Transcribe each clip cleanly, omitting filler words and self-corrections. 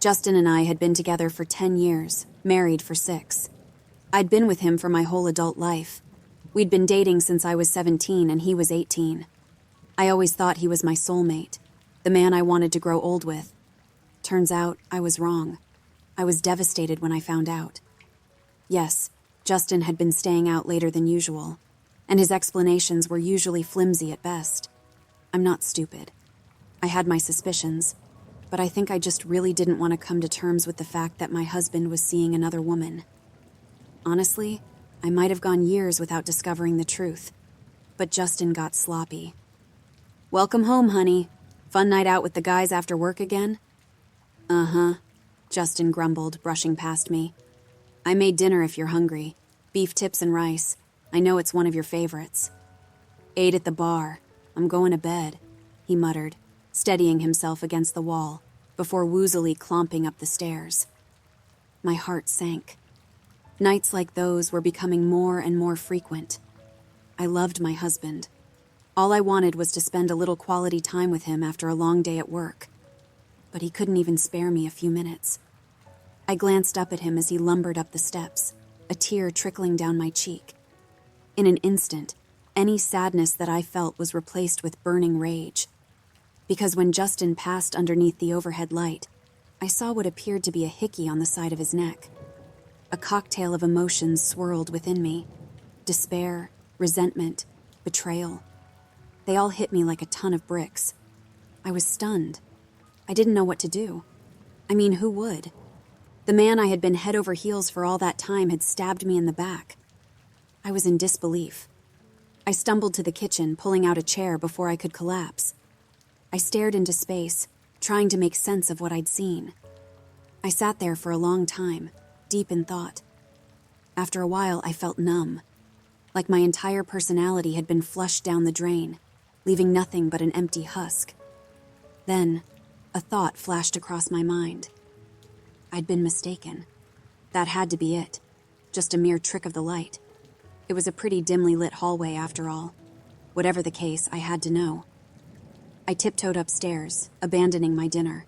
Justin and I had been together for 10 years, married for 6. I'd been with him for my whole adult life. We'd been dating since I was 17 and he was 18. I always thought he was my soulmate, the man I wanted to grow old with. Turns out I was wrong. I was devastated when I found out. Yes, Justin had been staying out later than usual, and his explanations were usually flimsy at best. I'm not stupid. I had my suspicions, but I think I just really didn't want to come to terms with the fact that my husband was seeing another woman. Honestly, I might have gone years without discovering the truth, but Justin got sloppy. "Welcome home, honey. Fun night out with the guys after work again?" "Uh-huh," Justin grumbled, brushing past me. "I made dinner if you're hungry. Beef tips and rice. I know it's one of your favorites." "Ate at the bar. I'm going to bed," he muttered, steadying himself against the wall, before woozily clomping up the stairs. My heart sank. Nights like those were becoming more and more frequent. I loved my husband. All I wanted was to spend a little quality time with him after a long day at work. But he couldn't even spare me a few minutes. I glanced up at him as he lumbered up the steps, a tear trickling down my cheek. In an instant, any sadness that I felt was replaced with burning rage. Because when Justin passed underneath the overhead light, I saw what appeared to be a hickey on the side of his neck. A cocktail of emotions swirled within me. Despair, resentment, betrayal. They all hit me like a ton of bricks. I was stunned. I didn't know what to do. I mean, who would? The man I had been head over heels for all that time had stabbed me in the back. I was in disbelief. I stumbled to the kitchen, pulling out a chair before I could collapse. I stared into space, trying to make sense of what I'd seen. I sat there for a long time, deep in thought. After a while, I felt numb, like my entire personality had been flushed down the drain, leaving nothing but an empty husk. Then, a thought flashed across my mind. I'd been mistaken. That had to be it, just a mere trick of the light. It was a pretty dimly lit hallway after all. Whatever the case, I had to know. I tiptoed upstairs, abandoning my dinner.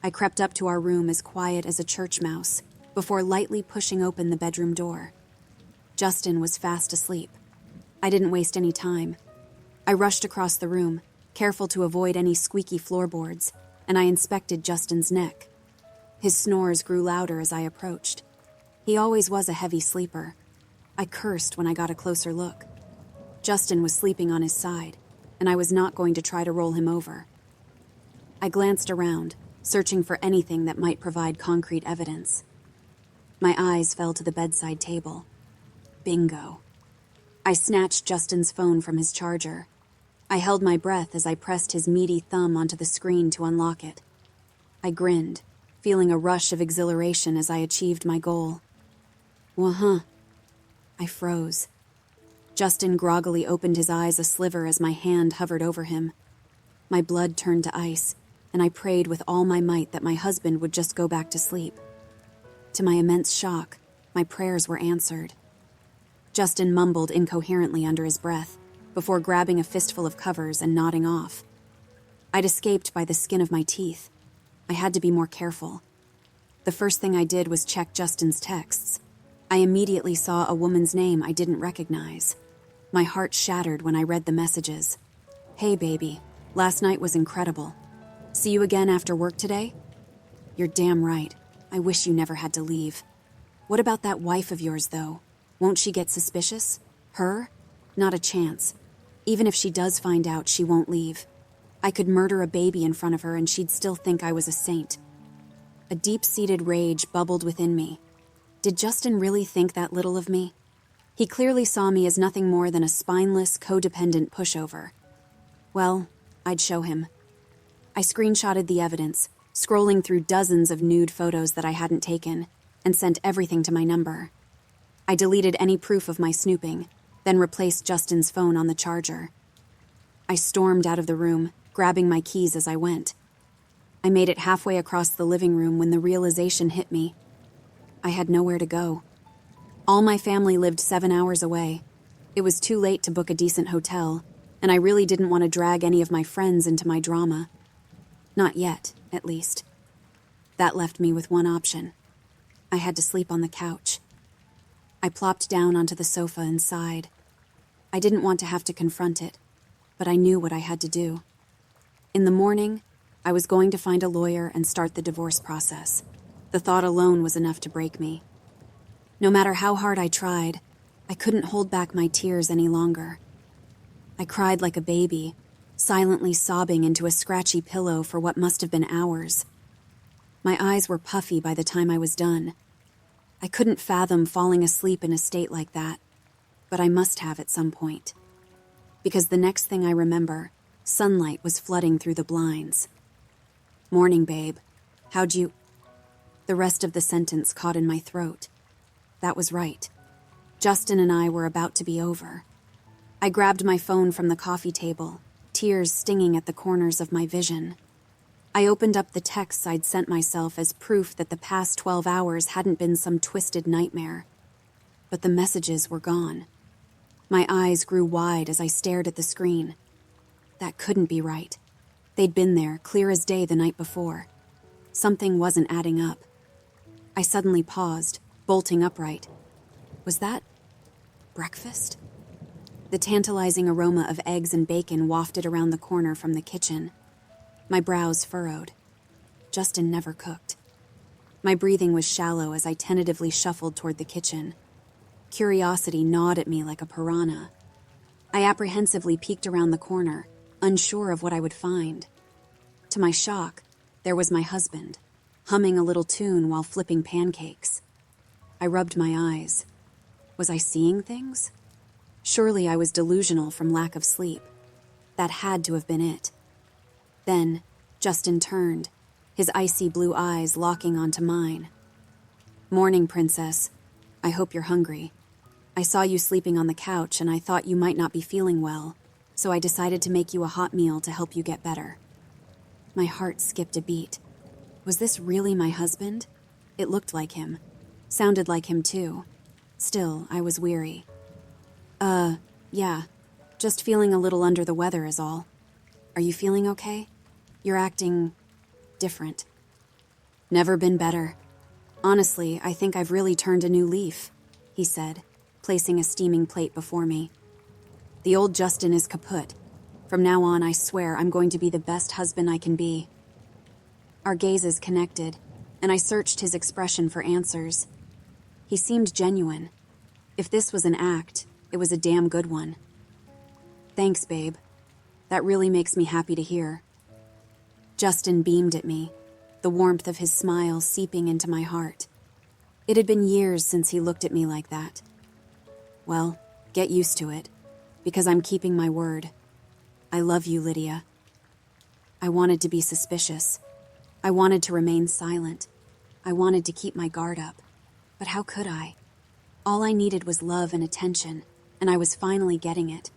I crept up to our room as quiet as a church mouse, before lightly pushing open the bedroom door. Justin was fast asleep. I didn't waste any time. I rushed across the room, careful to avoid any squeaky floorboards, and I inspected Justin's neck. His snores grew louder as I approached. He always was a heavy sleeper. I cursed when I got a closer look. Justin was sleeping on his side, and I was not going to try to roll him over. I glanced around, searching for anything that might provide concrete evidence. My eyes fell to the bedside table. Bingo. I snatched Justin's phone from his charger. I held my breath as I pressed his meaty thumb onto the screen to unlock it. I grinned, feeling a rush of exhilaration as I achieved my goal. "Uh-huh." I froze. Justin groggily opened his eyes a sliver as my hand hovered over him. My blood turned to ice, and I prayed with all my might that my husband would just go back to sleep. To my immense shock, my prayers were answered. Justin mumbled incoherently under his breath, before grabbing a fistful of covers and nodding off. I'd escaped by the skin of my teeth. I had to be more careful. The first thing I did was check Justin's texts. I immediately saw a woman's name I didn't recognize. My heart shattered when I read the messages. "Hey, baby. Last night was incredible. See you again after work today? You're damn right. I wish you never had to leave. What about that wife of yours, though? Won't she get suspicious? Her? Not a chance. Even if she does find out, she won't leave. I could murder a baby in front of her and she'd still think I was a saint." A deep-seated rage bubbled within me. Did Justin really think that little of me? He clearly saw me as nothing more than a spineless, codependent pushover. Well, I'd show him. I screenshotted the evidence, scrolling through dozens of nude photos that I hadn't taken, and sent everything to my number. I deleted any proof of my snooping, then replaced Justin's phone on the charger. I stormed out of the room, grabbing my keys as I went. I made it halfway across the living room when the realization hit me. I had nowhere to go. All my family lived 7 hours away. It was too late to book a decent hotel, and I really didn't want to drag any of my friends into my drama. Not yet, at least. That left me with one option. I had to sleep on the couch. I plopped down onto the sofa and sighed. I didn't want to have to confront it, but I knew what I had to do. In the morning, I was going to find a lawyer and start the divorce process. The thought alone was enough to break me. No matter how hard I tried, I couldn't hold back my tears any longer. I cried like a baby, silently sobbing into a scratchy pillow for what must have been hours. My eyes were puffy by the time I was done. I couldn't fathom falling asleep in a state like that, but I must have at some point. Because the next thing I remember, sunlight was flooding through the blinds. "Morning, babe. How'd you—" The rest of the sentence caught in my throat. That was right. Justin and I were about to be over. I grabbed my phone from the coffee table, tears stinging at the corners of my vision. I opened up the texts I'd sent myself as proof that the past 12 hours hadn't been some twisted nightmare. But the messages were gone. My eyes grew wide as I stared at the screen. That couldn't be right. They'd been there, clear as day the night before. Something wasn't adding up. I suddenly paused, bolting upright. Was that breakfast? The tantalizing aroma of eggs and bacon wafted around the corner from the kitchen. My brows furrowed. Justin never cooked. My breathing was shallow as I tentatively shuffled toward the kitchen. Curiosity gnawed at me like a piranha. I apprehensively peeked around the corner, unsure of what I would find. To my shock, there was my husband, humming a little tune while flipping pancakes. I rubbed my eyes. Was I seeing things? Surely I was delusional from lack of sleep. That had to have been it. Then, Justin turned, his icy blue eyes locking onto mine. "Morning, princess. I hope you're hungry. I saw you sleeping on the couch and I thought you might not be feeling well, so I decided to make you a hot meal to help you get better." My heart skipped a beat. Was this really my husband? It looked like him. Sounded like him too. Still, I was weary. Yeah. Just feeling a little under the weather is all. Are you feeling okay? You're acting different." "Never been better. Honestly, I think I've really turned a new leaf," he said, placing a steaming plate before me. "The old Justin is kaput. From now on, I swear I'm going to be the best husband I can be." Our gazes connected, and I searched his expression for answers. He seemed genuine. If this was an act, it was a damn good one. "Thanks, babe. That really makes me happy to hear." Justin beamed at me, the warmth of his smile seeping into my heart. It had been years since he looked at me like that. "Well, get used to it, because I'm keeping my word. I love you, Lydia." I wanted to be suspicious. I wanted to remain silent. I wanted to keep my guard up. But how could I? All I needed was love and attention, and I was finally getting it.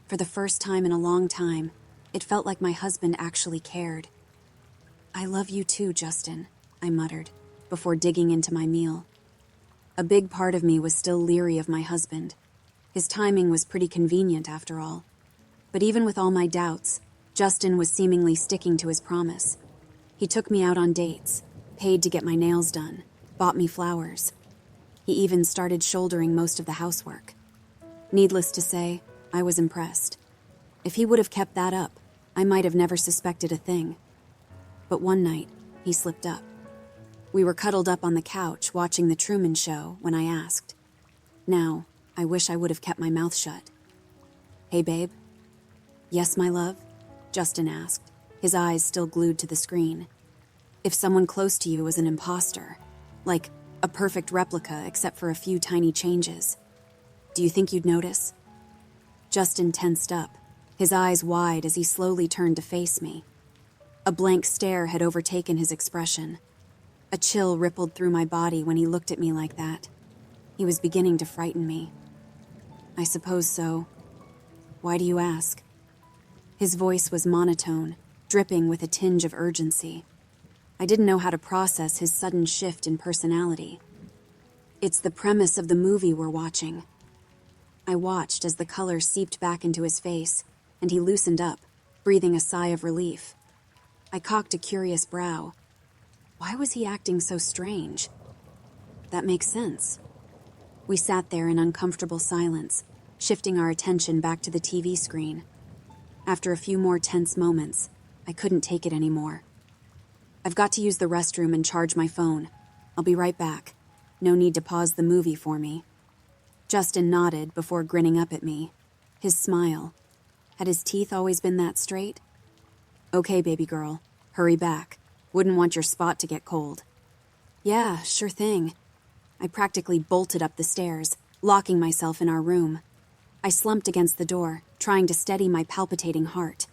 For the first time in a long time, it felt like my husband actually cared. "I love you too, Justin," I muttered, before digging into my meal. A big part of me was still leery of my husband. His timing was pretty convenient, after all. But even with all my doubts, Justin was seemingly sticking to his promise. He took me out on dates, paid to get my nails done, bought me flowers. He even started shouldering most of the housework. Needless to say, I was impressed. If he would have kept that up, I might have never suspected a thing. But one night, he slipped up. We were cuddled up on the couch watching The Truman Show when I asked. Now, I wish I would have kept my mouth shut. "Hey, babe?" "Yes, my love?" Justin asked, his eyes still glued to the screen. "If someone close to you was an imposter, like a perfect replica except for a few tiny changes, do you think you'd notice?" Justin tensed up, his eyes wide as he slowly turned to face me. A blank stare had overtaken his expression. A chill rippled through my body when he looked at me like that. He was beginning to frighten me. "I suppose so. Why do you ask?" His voice was monotone, dripping with a tinge of urgency. I didn't know how to process his sudden shift in personality. "It's the premise of the movie we're watching." I watched as the color seeped back into his face, and he loosened up, breathing a sigh of relief. I cocked a curious brow. Why was he acting so strange? That makes sense. We sat there in uncomfortable silence, shifting our attention back to the TV screen. After a few more tense moments, I couldn't take it anymore. I've got to use the restroom and charge my phone. I'll be right back. No need to pause the movie for me. Justin nodded before grinning up at me. His smile. Had his teeth always been that straight? Okay, baby girl. Hurry back. Wouldn't want your spot to get cold. Yeah, sure thing. I practically bolted up the stairs, locking myself in our room. I slumped against the door, trying to steady my palpitating heart.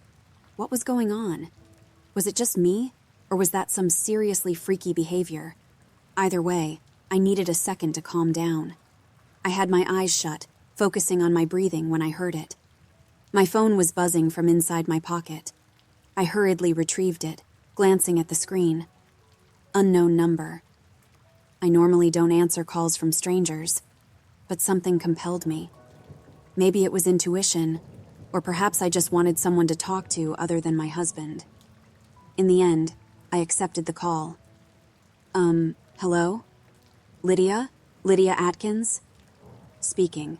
What was going on? Was it just me, or was that some seriously freaky behavior? Either way, I needed a second to calm down. I had my eyes shut, focusing on my breathing when I heard it. My phone was buzzing from inside my pocket. I hurriedly retrieved it, glancing at the screen. Unknown number. I normally don't answer calls from strangers, but something compelled me. Maybe it was intuition, or perhaps I just wanted someone to talk to other than my husband. In the end, I accepted the call. Hello? Lydia? Lydia Atkins? Speaking.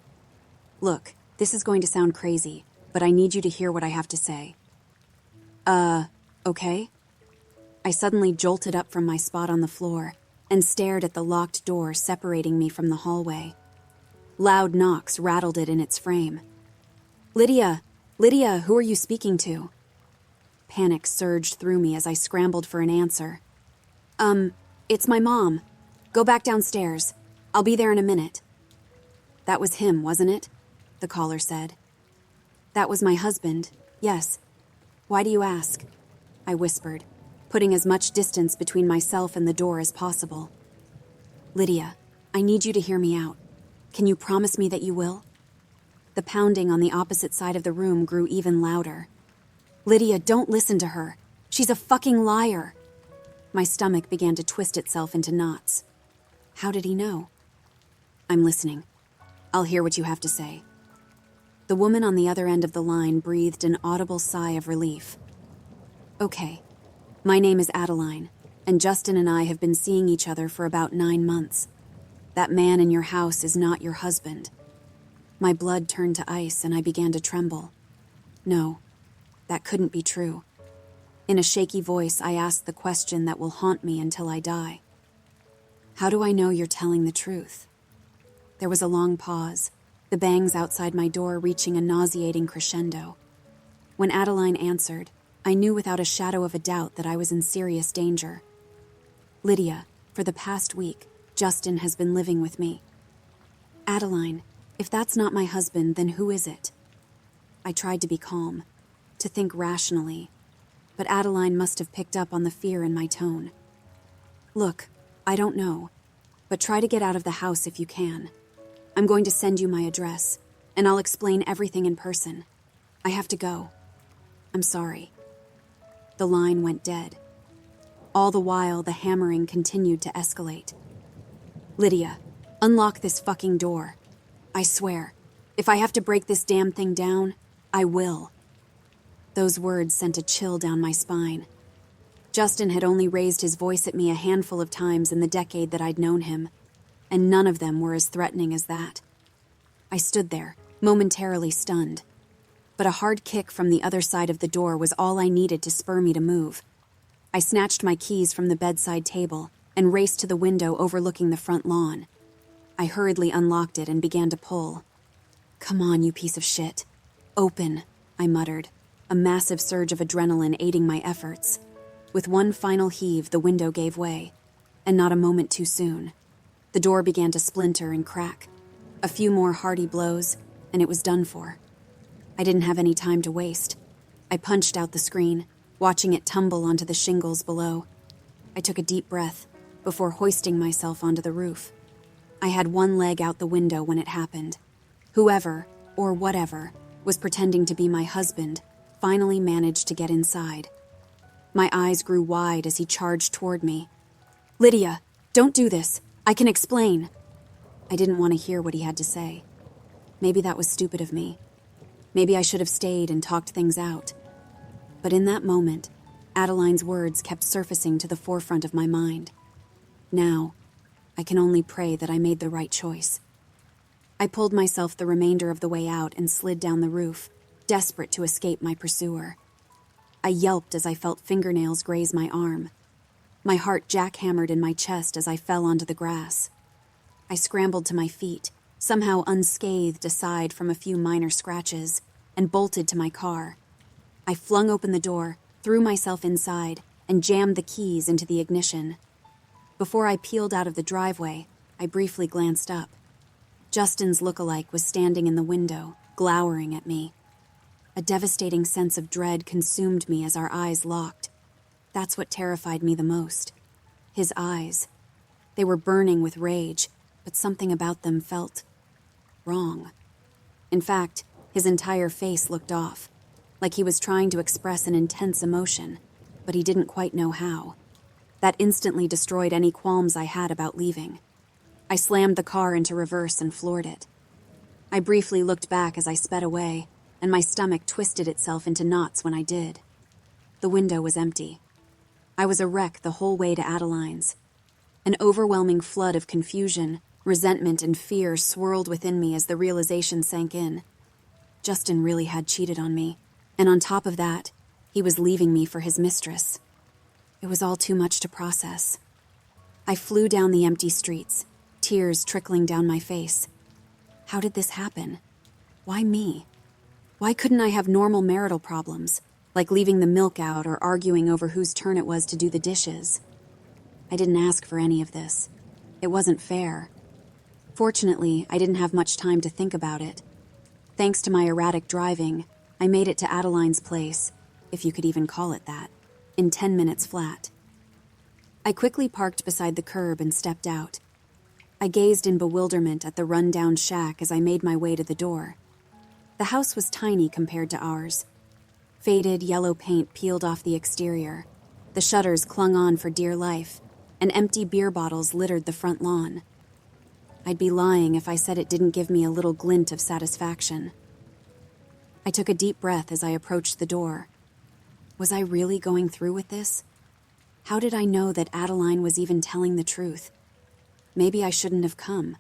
Look, this is going to sound crazy, but I need you to hear what I have to say. Okay? I suddenly jolted up from my spot on the floor and stared at the locked door separating me from the hallway. Loud knocks rattled it in its frame. Lydia! Lydia, who are you speaking to? Panic surged through me as I scrambled for an answer. It's my mom. Go back downstairs. I'll be there in a minute. That was him, wasn't it? The caller said. That was my husband, yes. Why do you ask? I whispered, putting as much distance between myself and the door as possible. Lydia, I need you to hear me out. Can you promise me that you will? The pounding on the opposite side of the room grew even louder. Lydia, don't listen to her. She's a fucking liar. My stomach began to twist itself into knots. How did he know? I'm listening. I'll hear what you have to say. The woman on the other end of the line breathed an audible sigh of relief. Okay. My name is Adeline, and Justin and I have been seeing each other for about 9 months. That man in your house is not your husband. My blood turned to ice and I began to tremble. No, that couldn't be true. In a shaky voice, I asked the question that will haunt me until I die. How do I know you're telling the truth? There was a long pause, the bangs outside my door reaching a nauseating crescendo. When Adeline answered, I knew without a shadow of a doubt that I was in serious danger. Lydia, for the past week, Justin has been living with me. Adeline, if that's not my husband, then who is it? I tried to be calm, to think rationally, but Adeline must have picked up on the fear in my tone. Look, I don't know, but try to get out of the house if you can. I'm going to send you my address, and I'll explain everything in person. I have to go. I'm sorry. The line went dead. All the while, the hammering continued to escalate. Lydia, unlock this fucking door. I swear, if I have to break this damn thing down, I will. Those words sent a chill down my spine. Justin had only raised his voice at me a handful of times in the decade that I'd known him, and none of them were as threatening as that. I stood there, momentarily stunned, but a hard kick from the other side of the door was all I needed to spur me to move. I snatched my keys from the bedside table and raced to the window overlooking the front lawn. I hurriedly unlocked it and began to pull. Come on, you piece of shit. Open, I muttered, a massive surge of adrenaline aiding my efforts. With one final heave, the window gave way, and not a moment too soon. The door began to splinter and crack. A few more hearty blows, and it was done for. I didn't have any time to waste. I punched out the screen, watching it tumble onto the shingles below. I took a deep breath before hoisting myself onto the roof. I had one leg out the window when it happened. Whoever, or whatever, was pretending to be my husband finally managed to get inside. My eyes grew wide as he charged toward me. Lydia, don't do this. I can explain. I didn't want to hear what he had to say. Maybe that was stupid of me. Maybe I should have stayed and talked things out. But in that moment, Adeline's words kept surfacing to the forefront of my mind. Now, I can only pray that I made the right choice. I pulled myself the remainder of the way out and slid down the roof, desperate to escape my pursuer. I yelped as I felt fingernails graze my arm. My heart jackhammered in my chest as I fell onto the grass. I scrambled to my feet, somehow unscathed aside from a few minor scratches, and bolted to my car. I flung open the door, threw myself inside, and jammed the keys into the ignition. Before I peeled out of the driveway, I briefly glanced up. Justin's lookalike was standing in the window, glowering at me. A devastating sense of dread consumed me as our eyes locked. That's what terrified me the most. His eyes. They were burning with rage, but something about them felt wrong. In fact, his entire face looked off, like he was trying to express an intense emotion, but he didn't quite know how. That instantly destroyed any qualms I had about leaving. I slammed the car into reverse and floored it. I briefly looked back as I sped away, and my stomach twisted itself into knots when I did. The window was empty. I was a wreck the whole way to Adeline's. An overwhelming flood of confusion, resentment, and fear swirled within me as the realization sank in. Justin really had cheated on me, and on top of that, he was leaving me for his mistress. It was all too much to process. I flew down the empty streets, tears trickling down my face. How did this happen? Why me? Why couldn't I have normal marital problems, like leaving the milk out or arguing over whose turn it was to do the dishes? I didn't ask for any of this. It wasn't fair. Fortunately, I didn't have much time to think about it. Thanks to my erratic driving, I made it to Adeline's place, if you could even call it that, in 10 minutes flat. I quickly parked beside the curb and stepped out. I gazed in bewilderment at the run-down shack as I made my way to the door. The house was tiny compared to ours. Faded yellow paint peeled off the exterior. The shutters clung on for dear life, and empty beer bottles littered the front lawn. I'd be lying if I said it didn't give me a little glint of satisfaction. I took a deep breath as I approached the door. Was I really going through with this? How did I know that Adeline was even telling the truth? Maybe I shouldn't have come.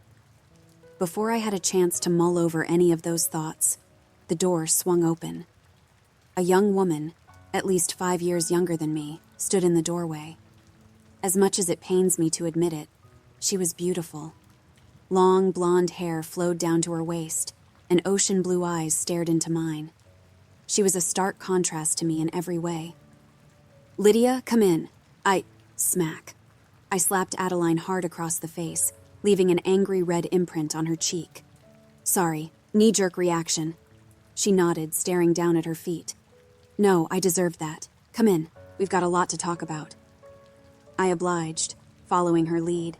Before I had a chance to mull over any of those thoughts, the door swung open. A young woman, at least 5 years younger than me, stood in the doorway. As much as it pains me to admit it, she was beautiful. Long blonde hair flowed down to her waist, and ocean blue eyes stared into mine. She was a stark contrast to me in every way. "Lydia, come in." Smack. I slapped Adeline hard across the face, leaving an angry red imprint on her cheek. "Sorry, knee-jerk reaction." She nodded, staring down at her feet. "No, I deserved that. Come in. We've got a lot to talk about." I obliged, following her lead.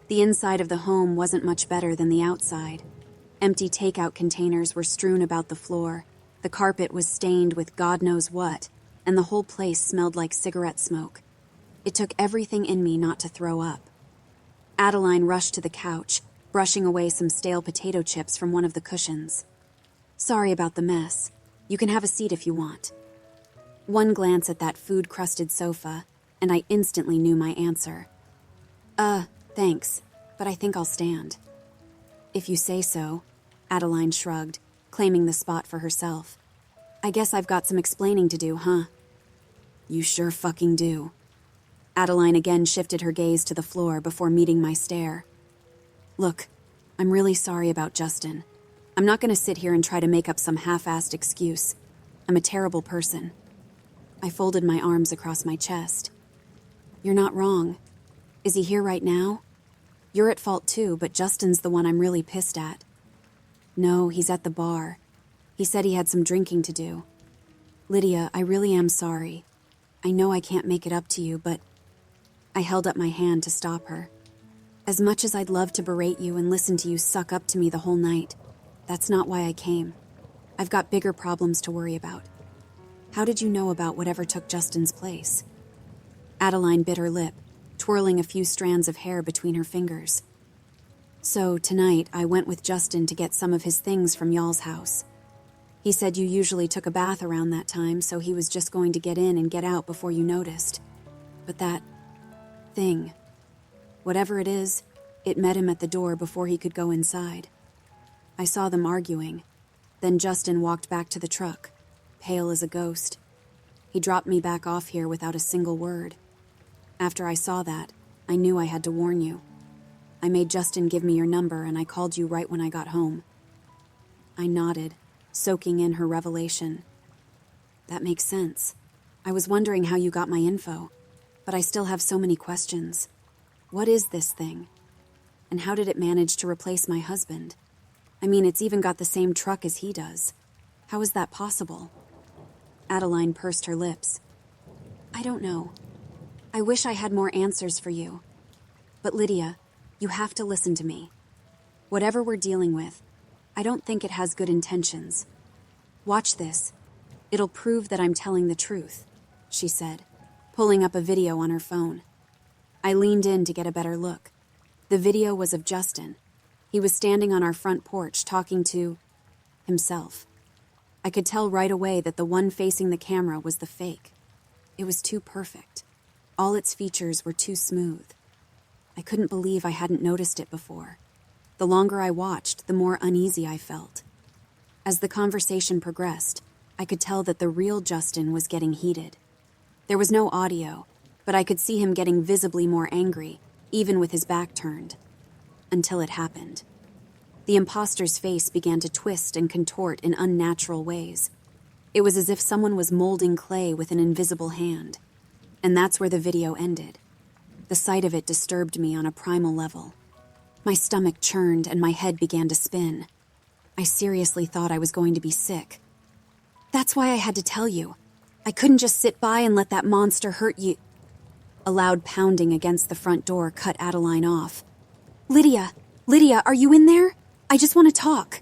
The inside of the home wasn't much better than the outside. Empty takeout containers were strewn about the floor, the carpet was stained with God knows what, and the whole place smelled like cigarette smoke. It took everything in me not to throw up. Adeline rushed to the couch, brushing away some stale potato chips from one of the cushions. "Sorry about the mess. You can have a seat if you want." One glance at that food-crusted sofa, and I instantly knew my answer. Thanks, but I think I'll stand." "If you say so," Adeline shrugged, claiming the spot for herself. "I guess I've got some explaining to do, huh?" "You sure fucking do." Adeline again shifted her gaze to the floor before meeting my stare. "Look, I'm really sorry about Justin. I'm not going to sit here and try to make up some half-assed excuse. I'm a terrible person." I folded my arms across my chest. "You're not wrong. Is he here right now? You're at fault too, but Justin's the one I'm really pissed at." "No, he's at the bar. He said he had some drinking to do." "Lydia, I really am sorry. I know I can't make it up to you, but..." I held up my hand to stop her. "As much as I'd love to berate you and listen to you suck up to me the whole night, that's not why I came. I've got bigger problems to worry about. How did you know about whatever took Justin's place?" Adeline bit her lip, twirling a few strands of hair between her fingers. "So tonight I went with Justin to get some of his things from y'all's house. He said you usually took a bath around that time, so he was just going to get in and get out before you noticed. But that thing, whatever it is, it met him at the door before he could go inside. I saw them arguing. Then Justin walked back to the truck, pale as a ghost. He dropped me back off here without a single word. After I saw that, I knew I had to warn you. I made Justin give me your number and I called you right when I got home. I nodded, soaking in her revelation. That makes sense. I was wondering how you got my info, but I still have so many questions. What is this thing? And how did it manage to replace my husband? I mean, it's even got the same truck as he does. How is that possible? Adeline pursed her lips. I don't know. I wish I had more answers for you. But Lydia, you have to listen to me. Whatever we're dealing with, I don't think it has good intentions. Watch this. It'll prove that I'm telling the truth, she said, pulling up a video on her phone. I leaned in to get a better look. The video was of Justin. He was standing on our front porch talking to himself. I could tell right away that the one facing the camera was the fake. It was too perfect. All its features were too smooth. I couldn't believe I hadn't noticed it before. The longer I watched, the more uneasy I felt. As the conversation progressed, I could tell that the real Justin was getting heated. There was no audio, but I could see him getting visibly more angry, even with his back turned. Until it happened. The imposter's face began to twist and contort in unnatural ways. It was as if someone was molding clay with an invisible hand. And that's where the video ended. The sight of it disturbed me on a primal level. My stomach churned and my head began to spin. I seriously thought I was going to be sick. That's why I had to tell you. I couldn't just sit by and let that monster hurt you. A loud pounding against the front door cut Adeline off. Lydia, are you in there? I just want to talk.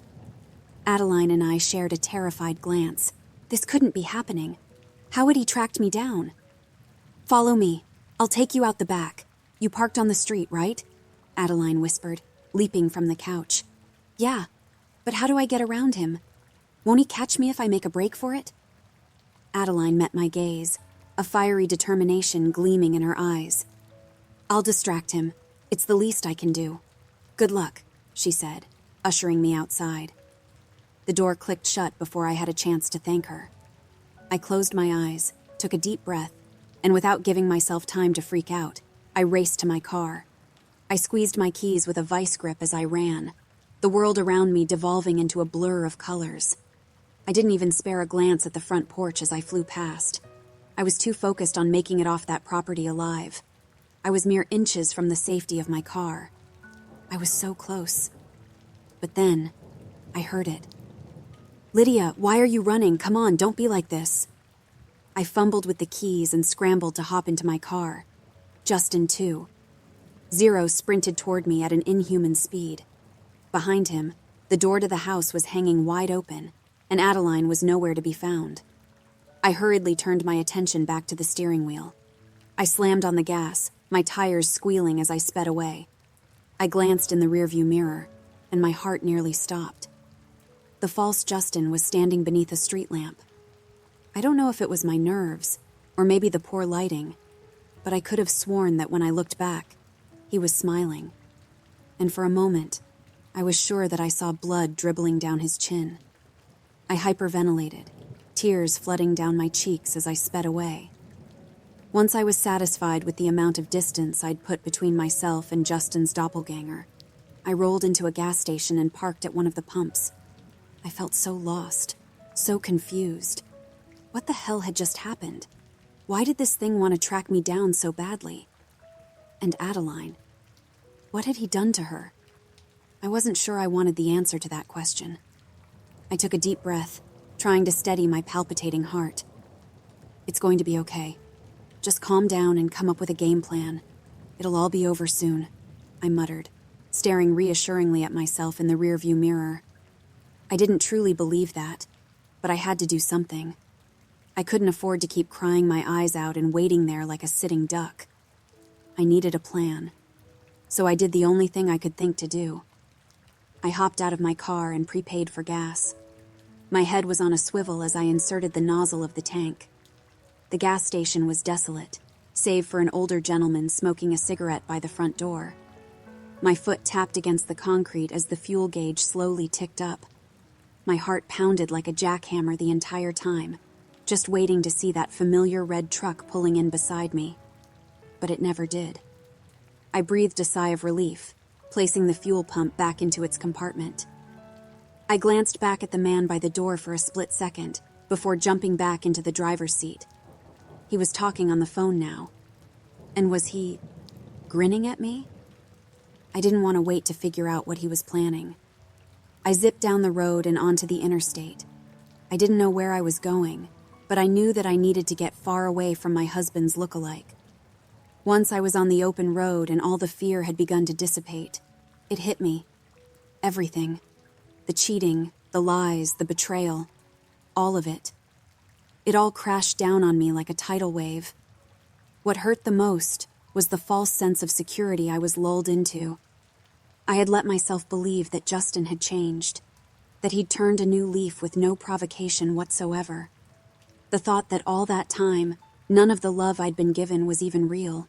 Adeline and I shared a terrified glance. This couldn't be happening. How had he tracked me down? Follow me. I'll take you out the back. You parked on the street, right? Adeline whispered, leaping from the couch. Yeah, but how do I get around him? Won't he catch me if I make a break for it? Adeline met my gaze, a fiery determination gleaming in her eyes. I'll distract him. It's the least I can do. Good luck, she said, ushering me outside. The door clicked shut before I had a chance to thank her. I closed my eyes, took a deep breath, and without giving myself time to freak out, I raced to my car. I squeezed my keys with a vice grip as I ran, the world around me devolving into a blur of colors. I didn't even spare a glance at the front porch as I flew past. I was too focused on making it off that property alive. I was mere inches from the safety of my car. I was so close. But then, I heard it. Lydia, why are you running? Come on, don't be like this. I fumbled with the keys and scrambled to hop into my car. Justin, too. Zero sprinted toward me at an inhuman speed. Behind him, the door to the house was hanging wide open, and Adeline was nowhere to be found. I hurriedly turned my attention back to the steering wheel. I slammed on the gas, my tires squealing as I sped away. I glanced in the rearview mirror, and my heart nearly stopped. The false Justin was standing beneath a street lamp. I don't know if it was my nerves, or maybe the poor lighting, but I could have sworn that when I looked back, he was smiling. And for a moment, I was sure that I saw blood dribbling down his chin. I hyperventilated, tears flooding down my cheeks as I sped away. Once I was satisfied with the amount of distance I'd put between myself and Justin's doppelganger, I rolled into a gas station and parked at one of the pumps. I felt so lost, so confused. What the hell had just happened? Why did this thing want to track me down so badly? And Adeline, what had he done to her? I wasn't sure I wanted the answer to that question. I took a deep breath, trying to steady my palpitating heart. It's going to be okay. Just calm down and come up with a game plan. It'll all be over soon, I muttered, staring reassuringly at myself in the rearview mirror. I didn't truly believe that, but I had to do something. I couldn't afford to keep crying my eyes out and waiting there like a sitting duck. I needed a plan, so I did the only thing I could think to do. I hopped out of my car and prepaid for gas. My head was on a swivel as I inserted the nozzle of the tank. The gas station was desolate, save for an older gentleman smoking a cigarette by the front door. My foot tapped against the concrete as the fuel gauge slowly ticked up. My heart pounded like a jackhammer the entire time, just waiting to see that familiar red truck pulling in beside me. But it never did. I breathed a sigh of relief, placing the fuel pump back into its compartment. I glanced back at the man by the door for a split second before jumping back into the driver's seat. He was talking on the phone now. And was he grinning at me? I didn't want to wait to figure out what he was planning. I zipped down the road and onto the interstate. I didn't know where I was going, but I knew that I needed to get far away from my husband's look-alike. Once I was on the open road and all the fear had begun to dissipate, it hit me. Everything. The cheating, the lies, the betrayal. All of it. It all crashed down on me like a tidal wave. What hurt the most was the false sense of security I was lulled into. I had let myself believe that Justin had changed, that he'd turned a new leaf with no provocation whatsoever. The thought that all that time, none of the love I'd been given was even real.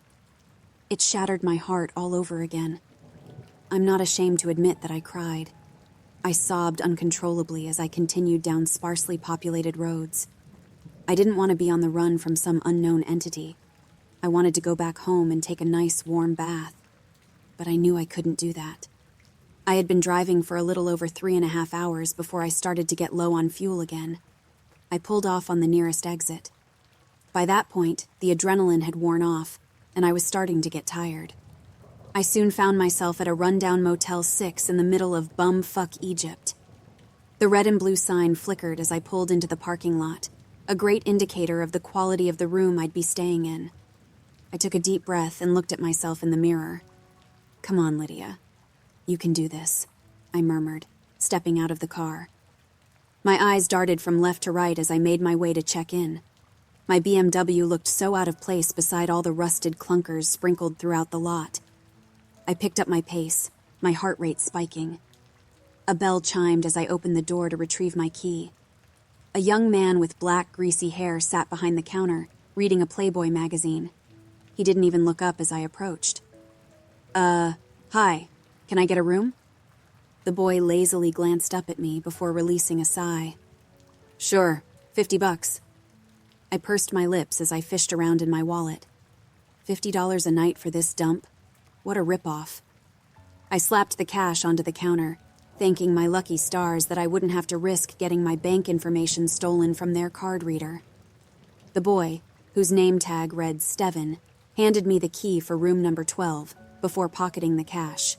It shattered my heart all over again. I'm not ashamed to admit that I cried. I sobbed uncontrollably as I continued down sparsely populated roads. I didn't want to be on the run from some unknown entity. I wanted to go back home and take a nice warm bath. But I knew I couldn't do that. I had been driving for a little over 3.5 hours before I started to get low on fuel again. I pulled off on the nearest exit. By that point, the adrenaline had worn off, and I was starting to get tired. I soon found myself at a rundown Motel 6 in the middle of bumfuck Egypt. The red and blue sign flickered as I pulled into the parking lot, a great indicator of the quality of the room I'd be staying in. I took a deep breath and looked at myself in the mirror. "Come on, Lydia. You can do this," I murmured, stepping out of the car. My eyes darted from left to right as I made my way to check in. My BMW looked so out of place beside all the rusted clunkers sprinkled throughout the lot. I picked up my pace, my heart rate spiking. A bell chimed as I opened the door to retrieve my key. A young man with black, greasy hair sat behind the counter, reading a Playboy magazine. He didn't even look up as I approached. Hi, can I get a room?" The boy lazily glanced up at me before releasing a sigh. "Sure, $50. I pursed my lips as I fished around in my wallet. $50 a night for this dump? What a ripoff. I slapped the cash onto the counter, thanking my lucky stars that I wouldn't have to risk getting my bank information stolen from their card reader. The boy, whose name tag read Steven, handed me the key for room number 12 before pocketing the cash.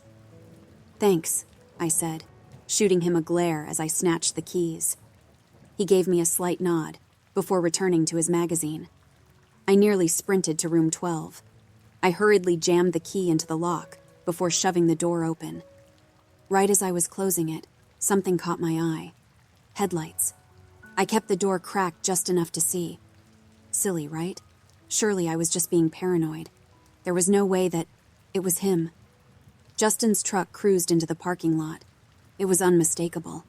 "Thanks," I said, shooting him a glare as I snatched the keys. He gave me a slight nod before returning to his magazine. I nearly sprinted to room 12. I hurriedly jammed the key into the lock before shoving the door open. Right as I was closing it, something caught my eye. Headlights. I kept the door cracked just enough to see. Silly, right? Surely I was just being paranoid. There was no way that it was him. Justin's truck cruised into the parking lot. It was unmistakable.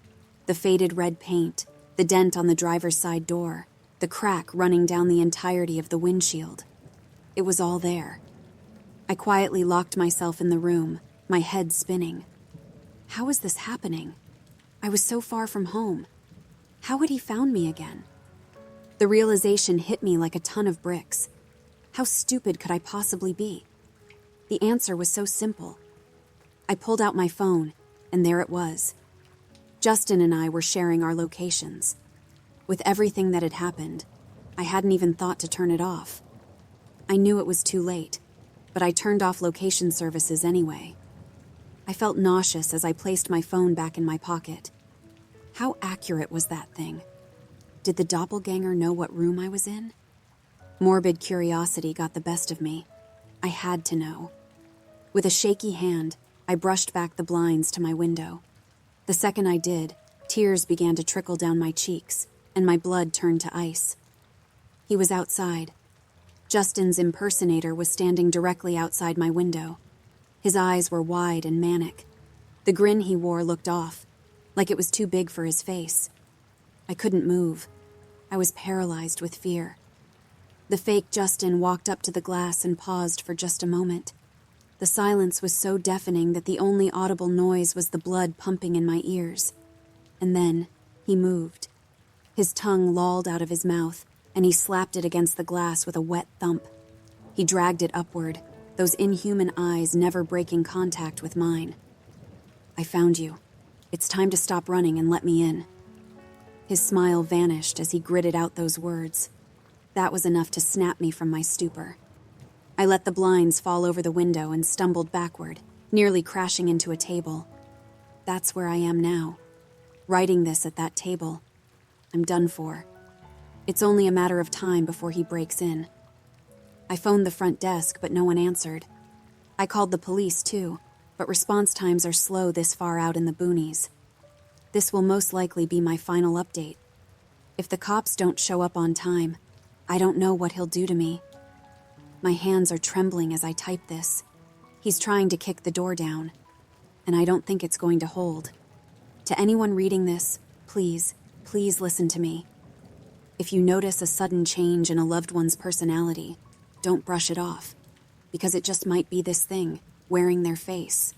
The faded red paint, the dent on the driver's side door, the crack running down the entirety of the windshield. It was all there. I quietly locked myself in the room, my head spinning. How was this happening? I was so far from home. How had he found me again? The realization hit me like a ton of bricks. How stupid could I possibly be? The answer was so simple. I pulled out my phone, and there it was. Justin and I were sharing our locations. With everything that had happened, I hadn't even thought to turn it off. I knew it was too late, but I turned off location services anyway. I felt nauseous as I placed my phone back in my pocket. How accurate was that thing? Did the doppelganger know what room I was in? Morbid curiosity got the best of me. I had to know. With a shaky hand, I brushed back the blinds to my window. The second I did, tears began to trickle down my cheeks, and my blood turned to ice. He was outside. Justin's impersonator was standing directly outside my window. His eyes were wide and manic. The grin he wore looked off, like it was too big for his face. I couldn't move. I was paralyzed with fear. The fake Justin walked up to the glass and paused for just a moment. The silence was so deafening that the only audible noise was the blood pumping in my ears. And then, he moved. His tongue lolled out of his mouth, and he slapped it against the glass with a wet thump. He dragged it upward, those inhuman eyes never breaking contact with mine. I found you. It's time to stop running and let me in. His smile vanished as he gritted out those words. That was enough to snap me from my stupor. I let the blinds fall over the window and stumbled backward, nearly crashing into a table. That's where I am now. Writing this at that table. I'm done for. It's only a matter of time before he breaks in. I phoned the front desk, but no one answered. I called the police, too, but response times are slow this far out in the boonies. This will most likely be my final update. If the cops don't show up on time, I don't know what he'll do to me. My hands are trembling as I type this. He's trying to kick the door down, and I don't think it's going to hold. To anyone reading this, please listen to me. If you notice a sudden change in a loved one's personality, don't brush it off, because it just might be this thing, wearing their face.